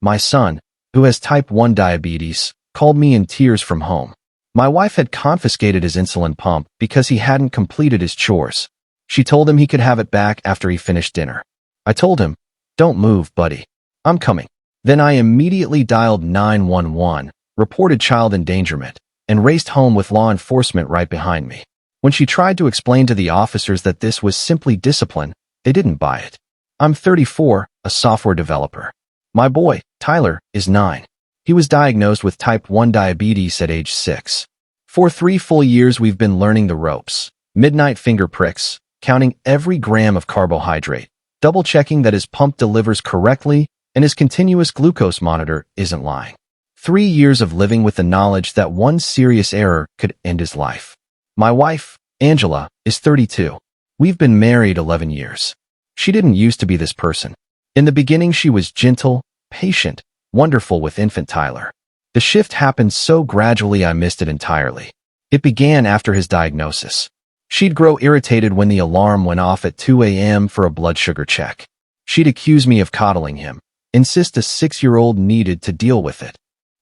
My son, who has type 1 diabetes, called me in tears from home. My wife had confiscated his insulin pump because he hadn't completed his chores. She told him he could have it back after he finished dinner. I told him, "Don't move, buddy. I'm coming." Then I immediately dialed 911, reported child endangerment, and raced home with law enforcement right behind me. When she tried to explain to the officers that this was simply discipline, they didn't buy it. I'm 34, a software developer. My boy, Tyler, is 9. He was diagnosed with type 1 diabetes at age 6. For 3 full years we've been learning the ropes, midnight finger pricks, counting every gram of carbohydrate, double-checking that his pump delivers correctly and his continuous glucose monitor isn't lying. 3 years of living with the knowledge that one serious error could end his life. My wife, Angela, is 32. We've been married 11 years. She didn't used to be this person. In the beginning, she was gentle, patient, wonderful with infant Tyler. The shift happened so gradually I missed it entirely. It began after his diagnosis. She'd grow irritated when the alarm went off at 2 a.m. for a blood sugar check. She'd accuse me of coddling him, insist a 6-year-old needed to deal with it.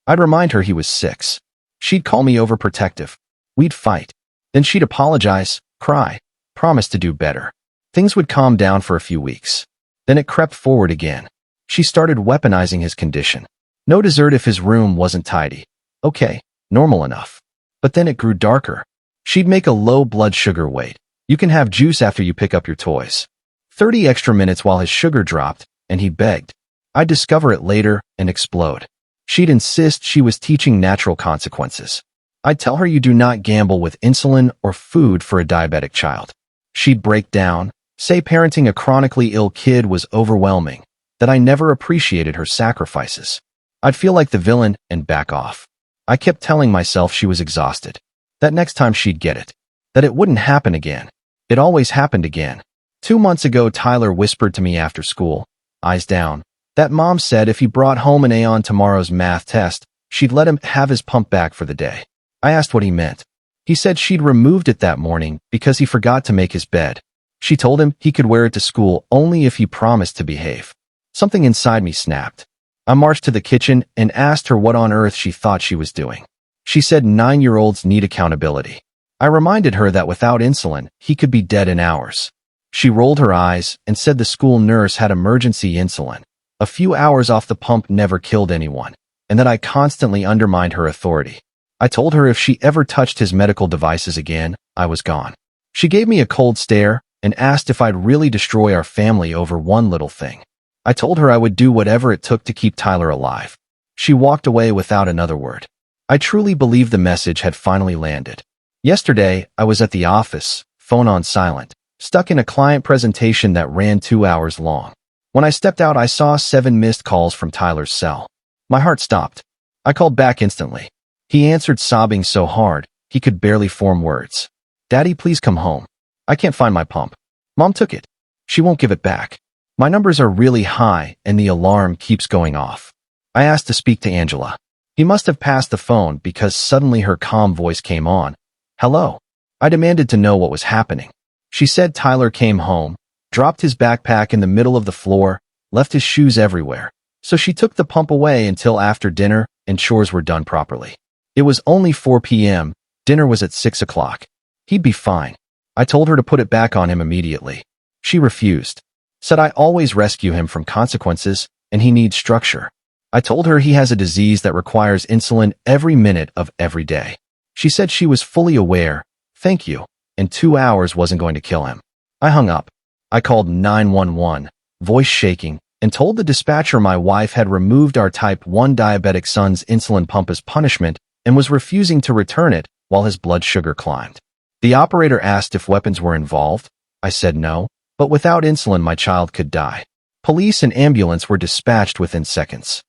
I'd remind her he was 6. She'd call me overprotective. We'd fight. Then she'd apologize, cry, promise to do better. Things would calm down for a few weeks. Then it crept forward again. She started weaponizing his condition. No dessert if his room wasn't tidy. Okay, normal enough. But then it grew darker. She'd make a low blood sugar wait. You can have juice after you pick up your toys. 30 extra minutes while his sugar dropped, and he begged. I'd discover it later and explode. She'd insist she was teaching natural consequences. I'd tell her you do not gamble with insulin or food for a diabetic child. She'd break down, say parenting a chronically ill kid was overwhelming, that I never appreciated her sacrifices. I'd feel like the villain and back off. I kept telling myself she was exhausted, that next time she'd get it, that it wouldn't happen again. It always happened again. 2 months ago, Tyler whispered to me after school, eyes down, that mom said if he brought home an A on tomorrow's math test, she'd let him have his pump back for the day. I asked what he meant. He said she'd removed it that morning because he forgot to make his bed. She told him he could wear it to school only if he promised to behave. Something inside me snapped. I marched to the kitchen and asked her what on earth she thought she was doing. She said 9-year-olds need accountability. I reminded her that without insulin, he could be dead in hours. She rolled her eyes and said the school nurse had emergency insulin. A few hours off the pump never killed anyone, and that I constantly undermined her authority. I told her if she ever touched his medical devices again, I was gone. She gave me a cold stare and asked if I'd really destroy our family over one little thing. I told her I would do whatever it took to keep Tyler alive. She walked away without another word. I truly believe the message had finally landed. Yesterday, I was at the office, phone on silent, stuck in a client presentation that ran 2 hours long. When I stepped out, I saw 7 missed calls from Tyler's cell. My heart stopped. I called back instantly. He answered sobbing so hard, he could barely form words. "Daddy, please come home. I can't find my pump. Mom took it. She won't give it back. My numbers are really high and the alarm keeps going off." I asked to speak to Angela. He must have passed the phone because suddenly her calm voice came on. "Hello." I demanded to know what was happening. She said Tyler came home, dropped his backpack in the middle of the floor, left his shoes everywhere. So she took the pump away until after dinner and chores were done properly. It was only 4 p.m. Dinner was at 6 o'clock. He'd be fine. I told her to put it back on him immediately. She refused. Said I always rescue him from consequences and he needs structure. I told her he has a disease that requires insulin every minute of every day. She said she was fully aware, thank you, and 2 hours wasn't going to kill him. I hung up. I called 911, voice shaking, and told the dispatcher my wife had removed our type 1 diabetic son's insulin pump as punishment and was refusing to return it while his blood sugar climbed. The operator asked if weapons were involved. I said no, but without insulin my child could die. Police and ambulance were dispatched within seconds.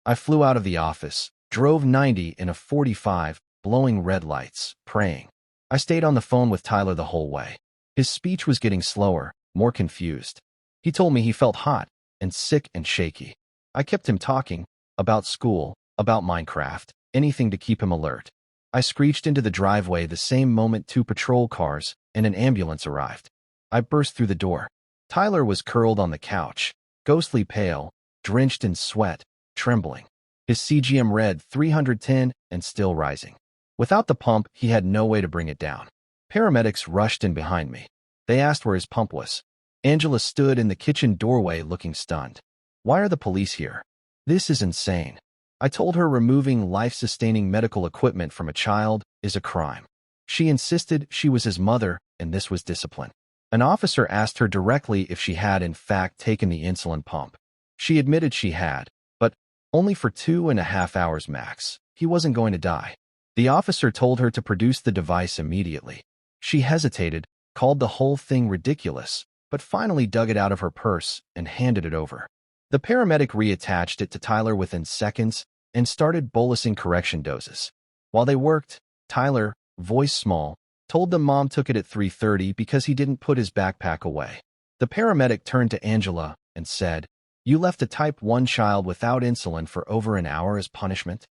I flew out of the office, drove 90 in a 45, blowing red lights, praying. I stayed on the phone with Tyler the whole way. His speech was getting slower, more confused. He told me he felt hot and sick and shaky. I kept him talking about school, about Minecraft, anything to keep him alert. I screeched into the driveway the same moment 2 patrol cars and an ambulance arrived. I burst through the door. Tyler was curled on the couch, ghostly pale, drenched in sweat, trembling. His CGM read 310 and still rising. Without the pump, he had no way to bring it down. Paramedics rushed in behind me. They asked where his pump was. Angela stood in the kitchen doorway looking stunned. Why are the police here? This is insane. I told her removing life-sustaining medical equipment from a child is a crime. She insisted she was his mother and this was discipline. An officer asked her directly if she had in fact taken the insulin pump. She admitted she had, but only for 2.5 hours max. He wasn't going to die. The officer told her to produce the device immediately. She hesitated, called the whole thing ridiculous, but finally dug it out of her purse and handed it over. The paramedic reattached it to Tyler within seconds and started bolusing correction doses. While they worked, Tyler, voice small, told them Mom took it at 3:30 because he didn't put his backpack away. The paramedic turned to Angela and said, "You left a type 1 child without insulin for over an hour as punishment?"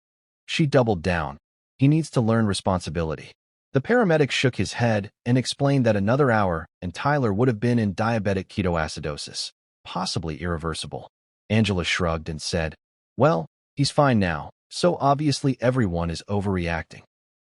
She doubled down. He needs to learn responsibility. The paramedic shook his head and explained that another hour and Tyler would have been in diabetic ketoacidosis, possibly irreversible. Angela shrugged and said, "Well, he's fine now, so obviously everyone is overreacting."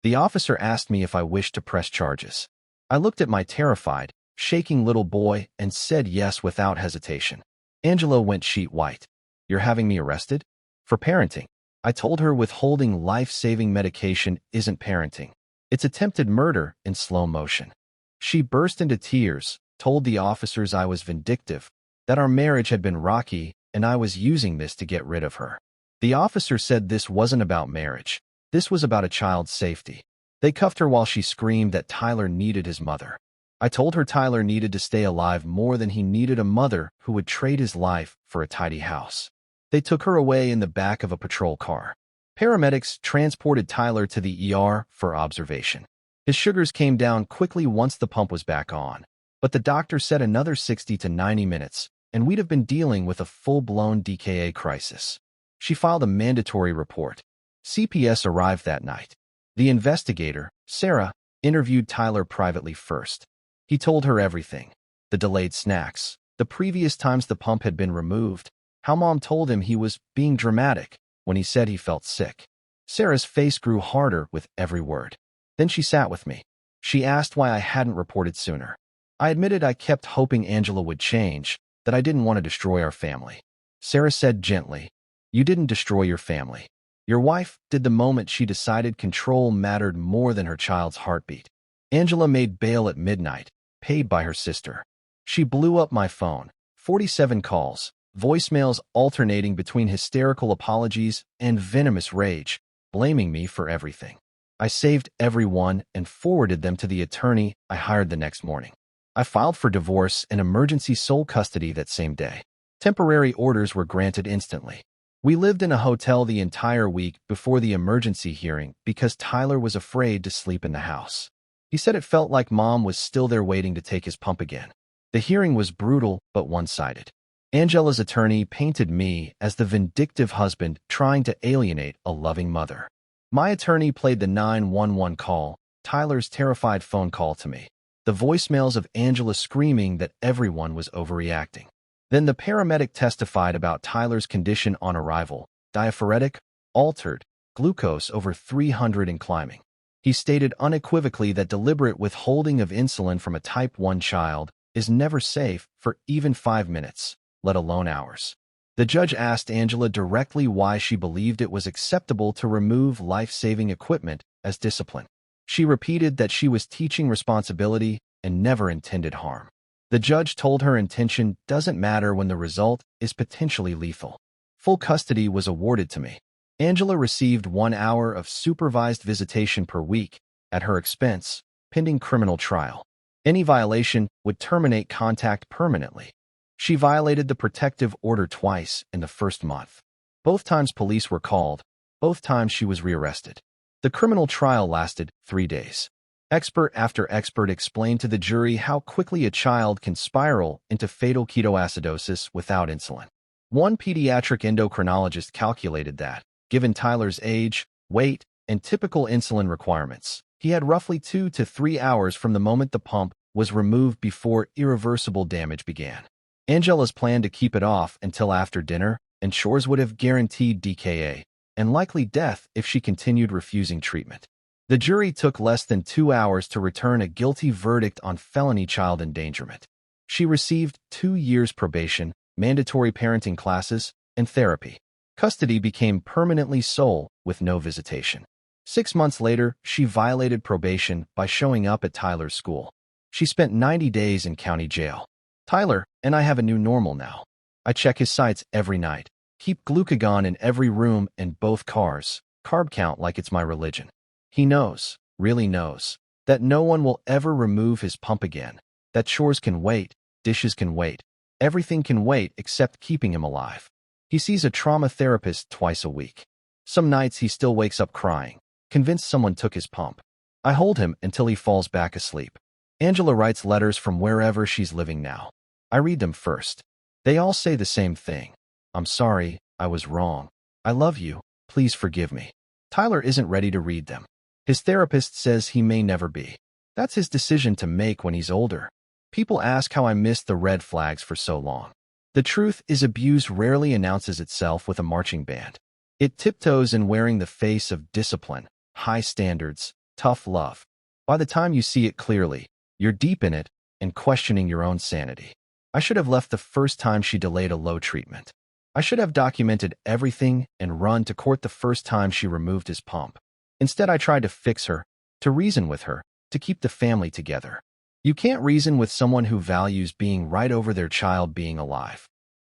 The officer asked me if I wished to press charges. I looked at my terrified, shaking little boy and said yes without hesitation. Angela went sheet white. "You're having me arrested?" "For parenting." I told her withholding life-saving medication isn't parenting. It's attempted murder in slow motion. She burst into tears, told the officers I was vindictive, that our marriage had been rocky and I was using this to get rid of her. The officer said this wasn't about marriage. This was about a child's safety. They cuffed her while she screamed that Tyler needed his mother. I told her Tyler needed to stay alive more than he needed a mother who would trade his life for a tidy house. They took her away in the back of a patrol car. Paramedics transported Tyler to the ER for observation. His sugars came down quickly once the pump was back on, but the doctor said another 60 to 90 minutes, and we'd have been dealing with a full-blown DKA crisis. She filed a mandatory report. CPS arrived that night. The investigator, Sarah, interviewed Tyler privately first. He told her everything. The delayed snacks, the previous times the pump had been removed, how Mom told him he was being dramatic when he said he felt sick. Sarah's face grew harder with every word. Then she sat with me. She asked why I hadn't reported sooner. I admitted I kept hoping Angela would change, that I didn't want to destroy our family. Sarah said gently, "You didn't destroy your family. Your wife did the moment she decided control mattered more than her child's heartbeat." Angela made bail at midnight, paid by her sister. She blew up my phone, 47 calls, voicemails alternating between hysterical apologies and venomous rage, blaming me for everything. I saved everyone and forwarded them to the attorney I hired the next morning. I filed for divorce and emergency sole custody that same day. Temporary orders were granted instantly. We lived in a hotel the entire week before the emergency hearing because Tyler was afraid to sleep in the house. He said it felt like Mom was still there waiting to take his pump again. The hearing was brutal but one-sided. Angela's attorney painted me as the vindictive husband trying to alienate a loving mother. My attorney played the 911 call, Tyler's terrified phone call to me, the voicemails of Angela screaming that everyone was overreacting. Then the paramedic testified about Tyler's condition on arrival, diaphoretic, altered, glucose over 300 and climbing. He stated unequivocally that deliberate withholding of insulin from a type 1 child is never safe for even 5 minutes, let alone hours. The judge asked Angela directly why she believed it was acceptable to remove life-saving equipment as discipline. She repeated that she was teaching responsibility and never intended harm. The judge told her intention doesn't matter when the result is potentially lethal. Full custody was awarded to me. Angela received 1 hour of supervised visitation per week at her expense, pending criminal trial. Any violation would terminate contact permanently. She violated the protective order twice in the first month. Both times police were called, both times she was rearrested. The criminal trial lasted 3 days. Expert after expert explained to the jury how quickly a child can spiral into fatal ketoacidosis without insulin. One pediatric endocrinologist calculated that, given Tyler's age, weight, and typical insulin requirements, he had roughly 2 to 3 hours from the moment the pump was removed before irreversible damage began. Angela's plan to keep it off until after dinner and chores would have guaranteed DKA and likely death if she continued refusing treatment. The jury took less than 2 hours to return a guilty verdict on felony child endangerment. She received 2 years probation, mandatory parenting classes, and therapy. Custody became permanently sole with no visitation. 6 months later, she violated probation by showing up at Tyler's school. She spent 90 days in county jail. Tyler and I have a new normal now. I check his sites every night. Keep glucagon in every room and both cars. Carb count like it's my religion. He knows, really knows, that no one will ever remove his pump again. That chores can wait, dishes can wait. Everything can wait except keeping him alive. He sees a trauma therapist twice a week. Some nights he still wakes up crying, convinced someone took his pump. I hold him until he falls back asleep. Angela writes letters from wherever she's living now. I read them first. They all say the same thing. I'm sorry, I was wrong. I love you, please forgive me. Tyler isn't ready to read them. His therapist says he may never be. That's his decision to make when he's older. People ask how I missed the red flags for so long. The truth is abuse rarely announces itself with a marching band. It tiptoes in wearing the face of discipline, high standards, tough love. By the time you see it clearly, you're deep in it and questioning your own sanity. I should have left the first time she delayed a low treatment. I should have documented everything and run to court the first time she removed his pump. Instead, I tried to fix her, to reason with her, to keep the family together. You can't reason with someone who values being right over their child being alive.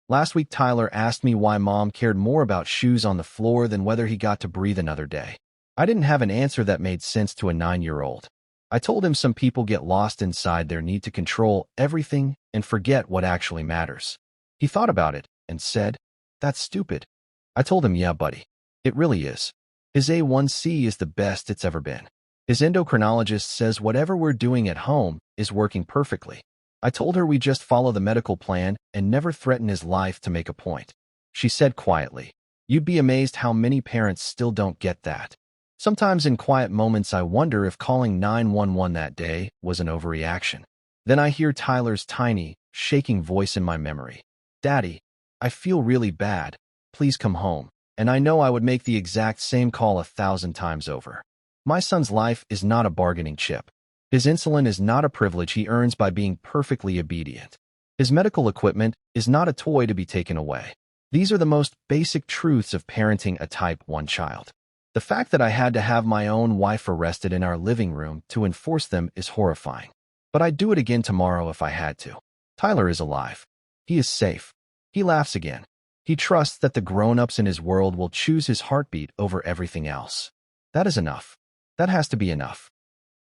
Last week, Tyler asked me why Mom cared more about shoes on the floor than whether he got to breathe another day. I didn't have an answer that made sense to a 9-year-old. I told him some people get lost inside their need to control everything and forget what actually matters. He thought about it and said, "That's stupid." I told him, "Yeah, buddy. It really is. His A1C is the best it's ever been. His endocrinologist says whatever we're doing at home is working perfectly." I told her we just follow the medical plan and never threaten his life to make a point. She said quietly, "You'd be amazed how many parents still don't get that." Sometimes in quiet moments I wonder if calling 911 that day was an overreaction. Then I hear Tyler's tiny, shaking voice in my memory. "Daddy, I feel really bad. Please come home." And I know I would make the exact same call 1,000 times over. My son's life is not a bargaining chip. His insulin is not a privilege he earns by being perfectly obedient. His medical equipment is not a toy to be taken away. These are the most basic truths of parenting a type 1 child. The fact that I had to have my own wife arrested in our living room to enforce them is horrifying. But I'd do it again tomorrow if I had to. Tyler is alive. He is safe. He laughs again. He trusts that the grown-ups in his world will choose his heartbeat over everything else. That is enough. That has to be enough.